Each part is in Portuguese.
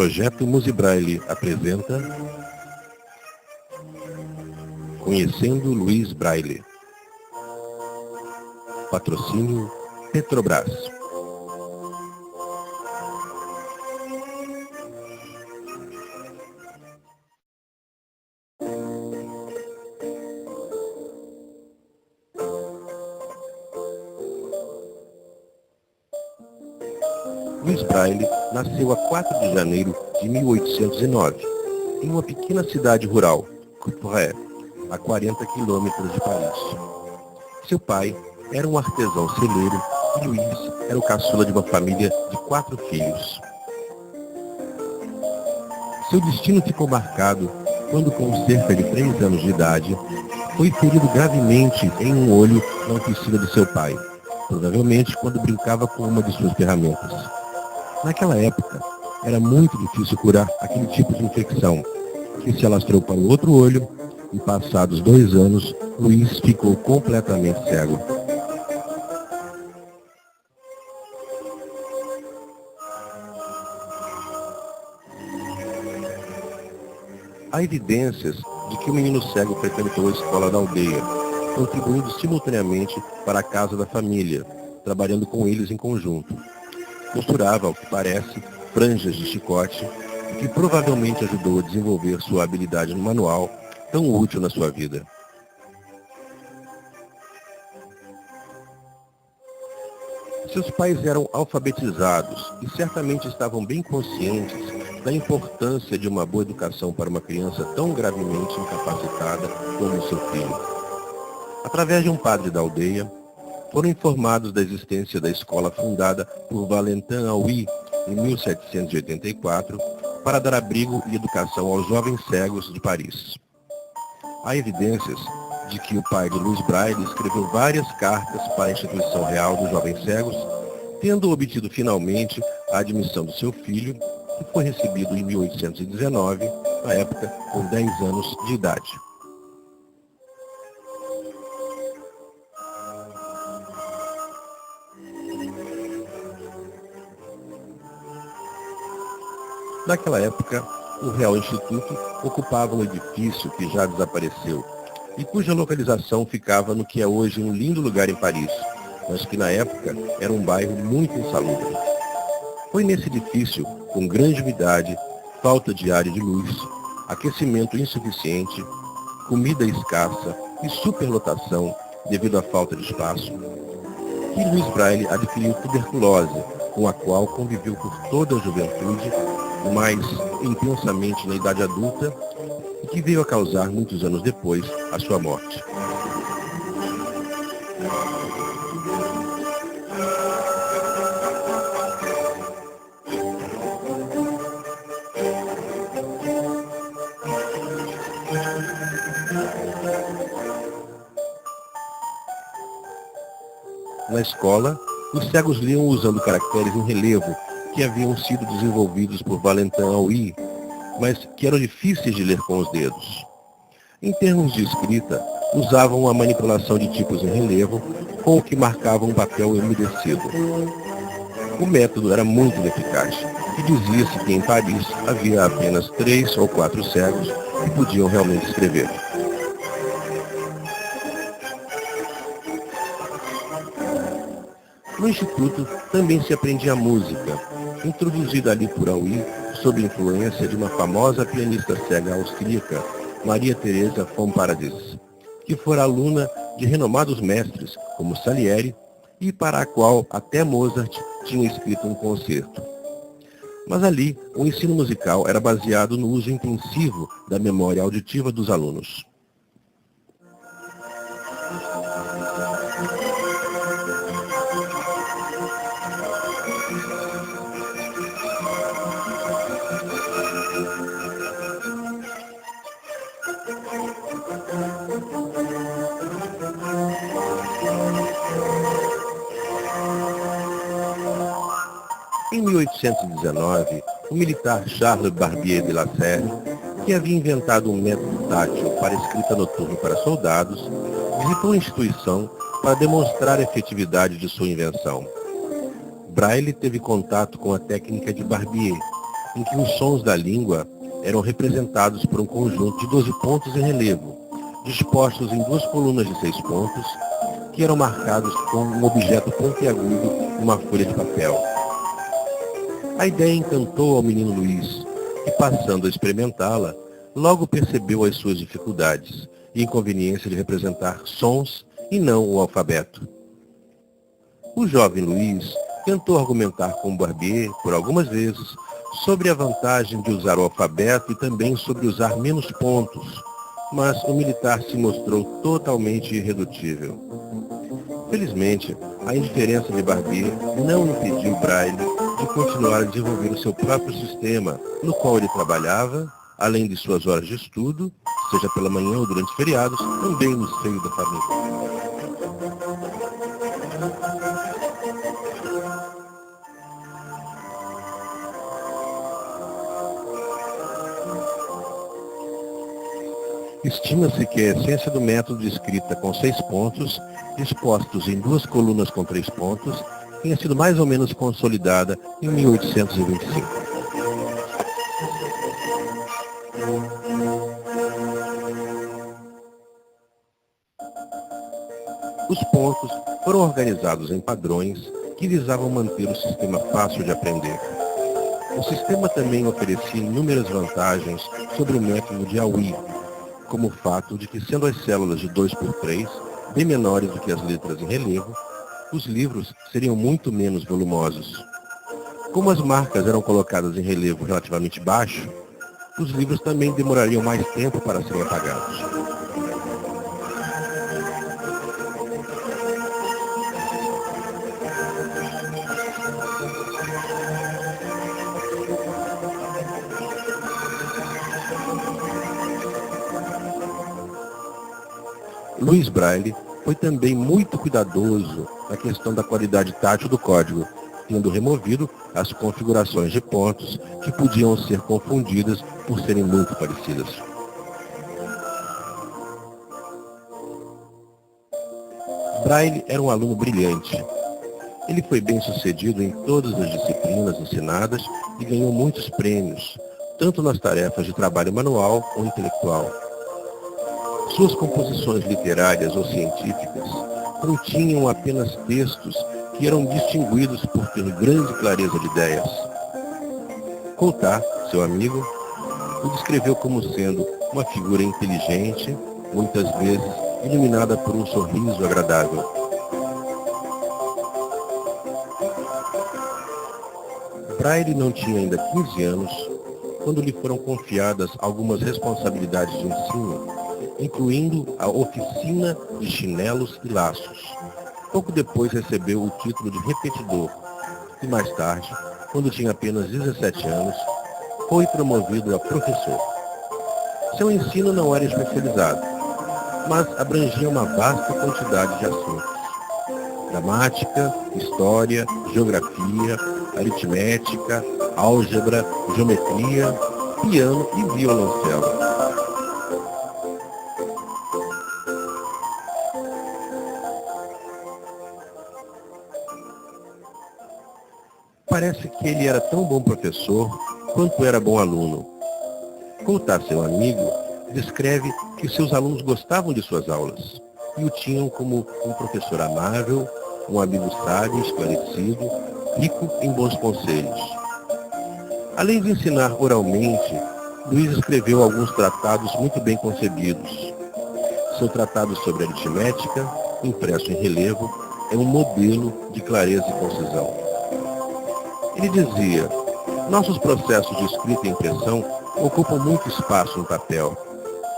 Projeto Musibraille apresenta Conhecendo Luiz Braille. Patrocínio Petrobras. Luiz Braille nasceu a 4 de janeiro de 1809, em uma pequena cidade rural, Couperet, a 40 quilômetros de Paris. Seu pai era um artesão celeiro e Luiz era o caçula de uma família de 4 filhos. Seu destino ficou marcado quando, com cerca de 3 anos de idade, foi ferido gravemente em um olho na oficina de seu pai, provavelmente quando brincava com uma de suas ferramentas. Naquela época, era muito difícil curar aquele tipo de infecção, que se alastrou para o outro olho e, passados 2 anos, Luiz ficou completamente cego. Há evidências de que o menino cego frequentou a escola da aldeia, contribuindo simultaneamente para a casa da família, trabalhando com eles em conjunto. Costurava, ao que parece, franjas de chicote, o que provavelmente ajudou a desenvolver sua habilidade no manual, tão útil na sua vida. Seus pais eram alfabetizados e certamente estavam bem conscientes da importância de uma boa educação para uma criança tão gravemente incapacitada como seu filho. Através de um padre da aldeia, foram informados da existência da escola fundada por Valentin Hauy em 1784 para dar abrigo e educação aos jovens cegos de Paris. Há evidências de que o pai de Luiz Braille escreveu várias cartas para a instituição real dos jovens cegos, tendo obtido finalmente a admissão do seu filho, que foi recebido em 1819, na época com 10 anos de idade. Naquela época, o Real Instituto ocupava um edifício que já desapareceu e cuja localização ficava no que é hoje um lindo lugar em Paris, mas que na época era um bairro muito insalubre. Foi nesse edifício, com grande umidade, falta diária de luz, aquecimento insuficiente, comida escassa e superlotação devido à falta de espaço, que Luiz Braille adquiriu tuberculose, com a qual conviveu por toda a juventude, mais intensamente na idade adulta, e que veio a causar, muitos anos depois, a sua morte. Na escola, os cegos liam usando caracteres em relevo que haviam sido desenvolvidos por Valentin Hauy, mas que eram difíceis de ler com os dedos. Em termos de escrita, usavam a manipulação de tipos em relevo, com o que marcavam um papel umedecido. O método era muito ineficaz, e dizia-se que em Paris havia apenas 3 ou 4 cegos que podiam realmente escrever. No Instituto também se aprendia música, introduzida ali por Hauy, sob influência de uma famosa pianista cega austríaca, Maria Teresa von Paradis, que fora aluna de renomados mestres, como Salieri, e para a qual até Mozart tinha escrito um concerto. Mas ali, o ensino musical era baseado no uso intensivo da memória auditiva dos alunos. Em 1819, o militar Charles Barbier de la Serre, que havia inventado um método tátil para escrita noturna para soldados, visitou a instituição para demonstrar a efetividade de sua invenção. Braille teve contato com a técnica de Barbier em que os sons da língua eram representados por um conjunto de 12 pontos em relevo, dispostos em 2 colunas de 6 pontos, que eram marcados com um objeto pontiagudo em uma folha de papel. A ideia encantou ao menino Luís, que, passando a experimentá-la, logo percebeu as suas dificuldades e inconveniência de representar sons e não o alfabeto. O jovem Luís tentou argumentar com Barbier, por algumas vezes, sobre a vantagem de usar o alfabeto e também sobre usar menos pontos, mas o militar se mostrou totalmente irredutível. Felizmente, a indiferença de Barbier não impediu Braille de continuar a desenvolver o seu próprio sistema, no qual ele trabalhava, além de suas horas de estudo, seja pela manhã ou durante feriados, também no seio da família. Estima-se que a essência do método de escrita com 6 pontos, dispostos em 2 colunas com 3 pontos, tenha sido mais ou menos consolidada em 1825. Os pontos foram organizados em padrões que visavam manter o sistema fácil de aprender. O sistema também oferecia inúmeras vantagens sobre o método de Haüy, como o fato de que, sendo as células de 2x3 bem menores do que as letras em relevo, os livros seriam muito menos volumosos. Como as marcas eram colocadas em relevo relativamente baixo, os livros também demorariam mais tempo para serem apagados. Louis Braille foi também muito cuidadoso na questão da qualidade tátil do código, tendo removido as configurações de pontos que podiam ser confundidas por serem muito parecidas. Braille era um aluno brilhante. Ele foi bem-sucedido em todas as disciplinas ensinadas e ganhou muitos prêmios, tanto nas tarefas de trabalho manual ou intelectual. Suas composições literárias ou científicas continham apenas textos que eram distinguidos por ter grande clareza de ideias. Coulthard, seu amigo, o descreveu como sendo uma figura inteligente, muitas vezes iluminada por um sorriso agradável. Braille não tinha ainda 15 anos quando lhe foram confiadas algumas responsabilidades de ensino, incluindo a oficina de chinelos e laços. Pouco depois recebeu o título de repetidor e mais tarde, quando tinha apenas 17 anos, foi promovido a professor. Seu ensino não era especializado, mas abrangia uma vasta quantidade de assuntos: gramática, história, geografia, aritmética, álgebra, geometria, piano e violoncelo. Parece que ele era tão bom professor quanto era bom aluno. Coulthard, seu amigo, descreve que seus alunos gostavam de suas aulas e o tinham como um professor amável, um amigo sábio, esclarecido, rico em bons conselhos. Além de ensinar oralmente, Luís escreveu alguns tratados muito bem concebidos. Seu tratado sobre aritmética, impresso em relevo, é um modelo de clareza e concisão. Ele dizia: nossos processos de escrita e impressão ocupam muito espaço no papel.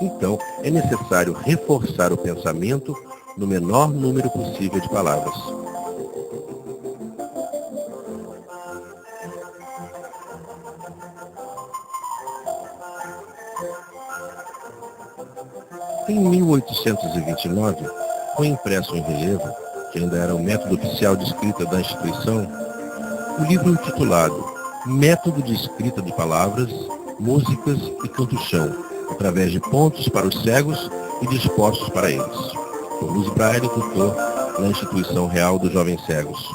Então, é necessário reforçar o pensamento no menor número possível de palavras. Em 1829, foi impresso em relevo, que ainda era o método oficial de escrita da instituição, o livro intitulado Método de Escrita de Palavras, Músicas e Canto-chão, através de pontos para os cegos e dispostos para eles, por Louis Braille, tutor na Instituição Real dos Jovens Cegos.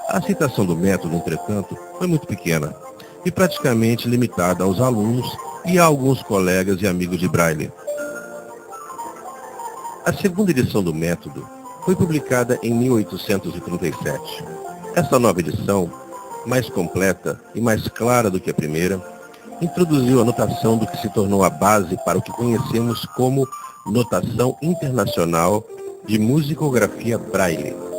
A aceitação do método, entretanto, foi muito pequena, e praticamente limitada aos alunos e a alguns colegas e amigos de Braille. A segunda edição do método foi publicada em 1837. Essa nova edição, mais completa e mais clara do que a primeira, introduziu a notação do que se tornou a base para o que conhecemos como Notação Internacional de Musicografia Braille.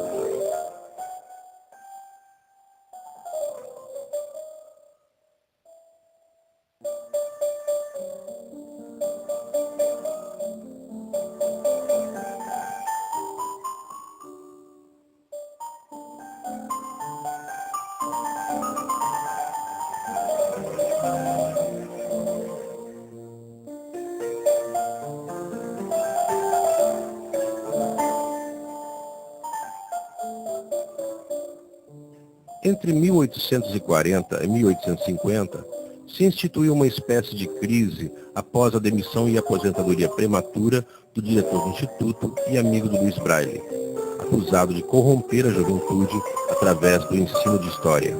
Entre 1840 e 1850, se instituiu uma espécie de crise após a demissão e aposentadoria prematura do diretor do Instituto e amigo do Louis Braille, acusado de corromper a juventude através do ensino de história.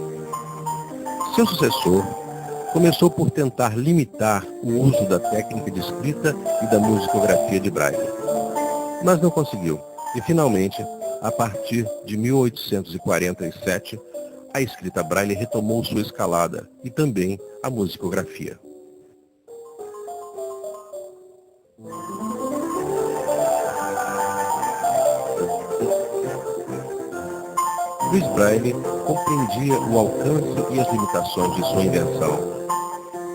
Seu sucessor começou por tentar limitar o uso da técnica de escrita e da musicografia de Braille, mas não conseguiu, e finalmente, a partir de 1847, a escrita Braille retomou sua escalada e também a musicografia. Louis Braille compreendia o alcance e as limitações de sua invenção.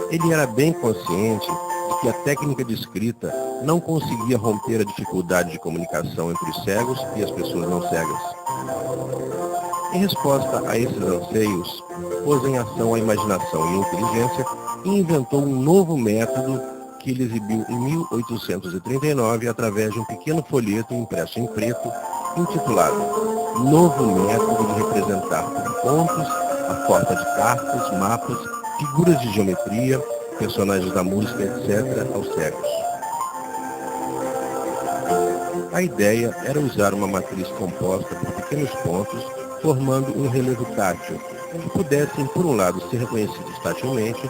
Ele era bem consciente de que a técnica de escrita não conseguia romper a dificuldade de comunicação entre os cegos e as pessoas não cegas. Em resposta a esses anseios, pôs em ação a imaginação e a inteligência e inventou um novo método que ele exibiu em 1839 através de um pequeno folheto impresso em preto, intitulado Novo Método de Representar por Pontos a forma de cartas, mapas, figuras de geometria, personagens da música, etc., aos cegos. A ideia era usar uma matriz composta por pequenos pontos, formando um relevo tátil, que pudessem, por um lado, ser reconhecidos tatilmente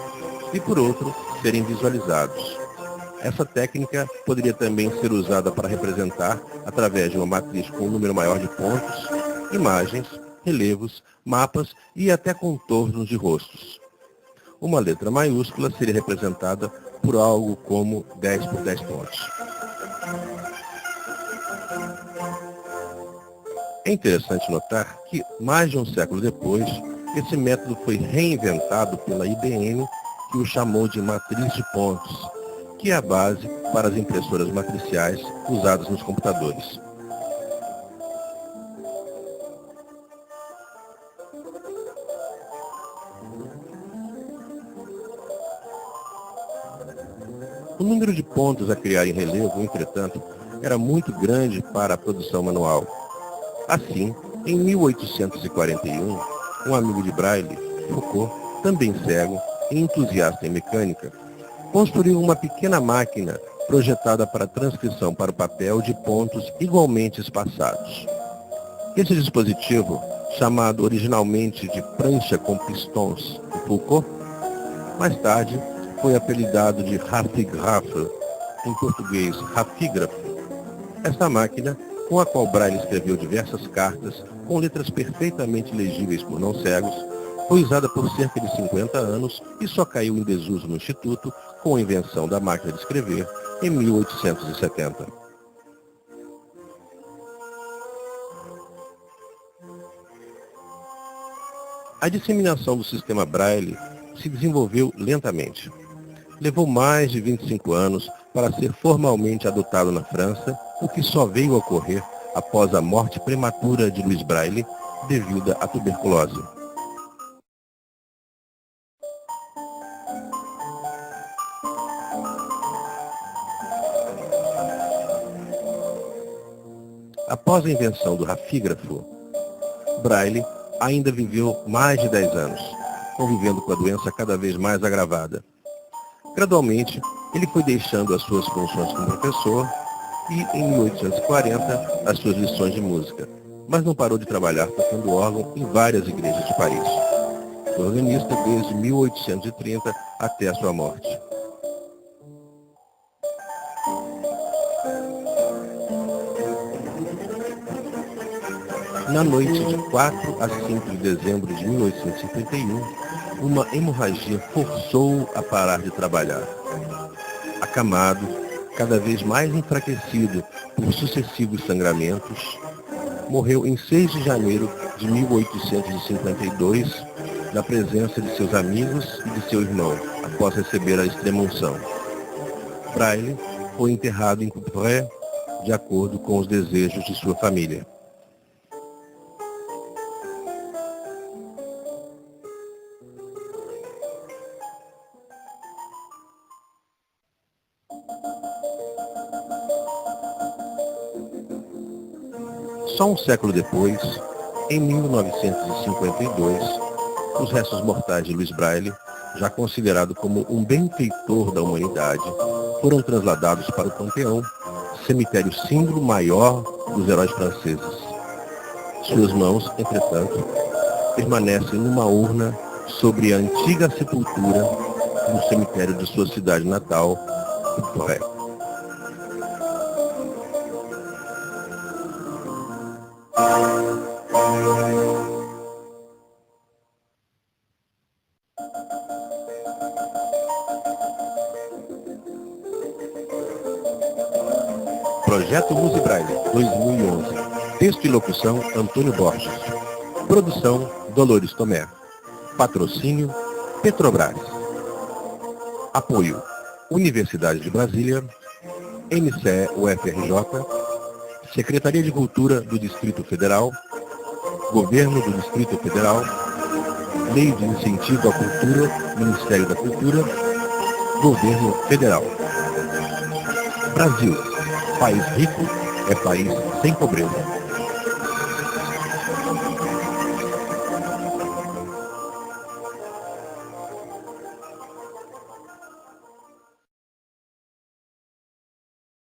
e, por outro, serem visualizados. Essa técnica poderia também ser usada para representar, através de uma matriz com um número maior de pontos, imagens, relevos, mapas e até contornos de rostos. Uma letra maiúscula seria representada por algo como 10 por 10 pontos. É interessante notar que, mais de um século depois, esse método foi reinventado pela IBM, que o chamou de matriz de pontos, que é a base para as impressoras matriciais usadas nos computadores. O número de pontos a criar em relevo, entretanto, era muito grande para a produção manual. Assim, em 1841, um amigo de Braille, Foucault, também cego e entusiasta em mecânica, construiu uma pequena máquina projetada para transcrição para o papel de pontos igualmente espaçados. Esse dispositivo, chamado originalmente de prancha com pistões de Foucault, mais tarde foi apelidado de Raphigraphe, em português rafígrafo. Esta máquina, com a qual Braille escreveu diversas cartas com letras perfeitamente legíveis por não cegos, foi usada por cerca de 50 anos e só caiu em desuso no Instituto com a invenção da máquina de escrever em 1870. A disseminação do sistema Braille se desenvolveu lentamente. Levou mais de 25 anos para ser formalmente adotado na França, o que só veio a ocorrer após a morte prematura de Louis Braille devido à tuberculose. Após a invenção do rafígrafo, Braille ainda viveu mais de 10 anos, convivendo com a doença cada vez mais agravada. Gradualmente, ele foi deixando as suas funções como professor e, em 1840, as suas lições de música, mas não parou de trabalhar tocando órgão em várias igrejas de Paris. Foi organista desde 1830 até a sua morte. Na noite de 4 a 5 de dezembro de 1851, uma hemorragia forçou-o a parar de trabalhar. Acamado, cada vez mais enfraquecido por sucessivos sangramentos, morreu em 6 de janeiro de 1852, na presença de seus amigos e de seu irmão, após receber a extrema-unção. Braille foi enterrado em Coupvray, de acordo com os desejos de sua família. Só um século depois, em 1952, os restos mortais de Louis Braille, já considerado como um benfeitor da humanidade, foram transladados para o Panteão, cemitério símbolo maior dos heróis franceses. Suas mãos, entretanto, permanecem numa urna sobre a antiga sepultura no cemitério de sua cidade natal, Coupvray. Projeto Luzi Braille, 2011. Texto e locução, Antônio Borges. Produção, Dolores Tomé. Patrocínio, Petrobras. Apoio, Universidade de Brasília, MCE-UFRJ, Secretaria de Cultura do Distrito Federal, Governo do Distrito Federal, Lei de Incentivo à Cultura, Ministério da Cultura, Governo Federal. Brasil, país rico é país sem pobreza.